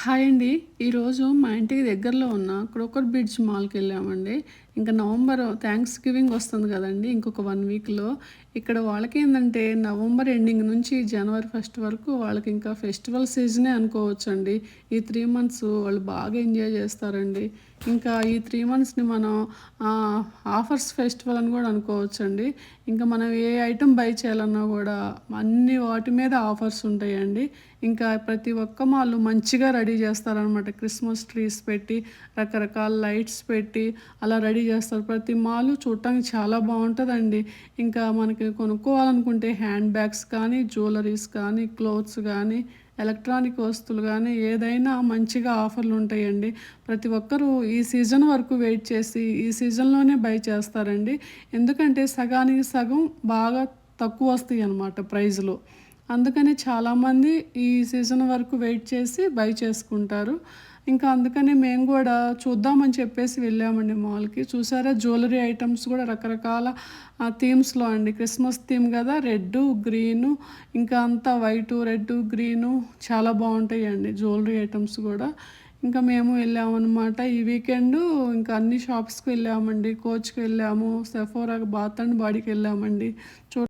Hi అండి. ఈరోజు మా ఇంటికి దగ్గరలో ఉన్న క్రోకర్ బ్రిడ్జ్ మాల్‌కెళ్ళామండి. ఇంకా నవంబర్ థాంక్స్ గివింగ్ వస్తుంది కదండీ! ఇంకొక 1 వీక్‌లో. ఇక్కడ వాళ్ళకేందంటే నవంబర్ ఎండింగ్ నుంచి జనవరి ఫస్ట్ వరకు వాళ్ళకి ఇంకా ఫెస్టివల్ సీజనే అనుకోవచ్చండి. ఈ 3 మంత్స్ వాళ్ళు బాగా ఎంజాయ్ చేస్తారండి. ఇంకా ఈ 3 మంత్స్‌ని మనం ఆఫర్స్ ఫెస్టివల్ అని కూడా అనుకోవచ్చండి. ఇంకా మనం ఏ ఐటెమ్ బై చేయాలన్నా కూడా అన్ని వాటి మీద ఆఫర్స్ ఉంటాయండి. ఇంకా ప్రతి ఒక్క మాలు మంచిగా రెడీ చేస్తారనమాట. క్రిస్మస్ ట్రీస్ పెట్టి, రకరకాల లైట్స్ పెట్టి అలా రెడీ చేస్తారు. ప్రతి మాలు చూడటానికి చాలా బావుంటదండి. ఇంకా మనకి కొనుక్కోవాలనుకుంటే హ్యాండ్ బ్యాగ్స్ కానీ, జ్యువెలరీస్ కానీ, క్లోత్స్ కానీ, ఎలక్ట్రానిక్ వస్తువులు కానీ ఏదైనా మంచిగా ఆఫర్లు ఉంటాయండి. ప్రతి ఒక్కరూ ఈ సీజన్ వరకు వెయిట్ చేసి ఈ సీజన్‌లోనే బై చేస్తారండి. ఎందుకంటే సగానికి సగం బాగా తక్కువొస్తాయన్నమాట ప్రైజ్‌లో. అందుకని చాలామంది ఈ సీజన్ వరకు వెయిట్ చేసి బై చేసుకుంటారు. ఇంకా అందుకని మేము గూడా చూద్దామని చెప్పేసి వెళ్ళామండి మాల్‌కి. చూసారా జ్యువెలరీ ఐటెమ్స్ గూడా రకరకాల థీమ్స్‌లో అండి. క్రిస్మస్ థీమ్ గదా! రెడ్డు, గ్రీను ఇంకా అంతా వైటు, రెడ్డు, గ్రీను చాలా బావుంటాయండి జ్యువెలరీ ఐటెమ్స్ గూడా. ఇంకా మేము వెళ్ళామనమాట. ఈ వీకెండు ఇంకా అన్ని షాప్స్‌కి వెళ్ళామండి. కోచ్‌కి వెళ్ళాము, సెఫోరా, బాత్ అండ్ బాడీకి వెళ్ళామండి.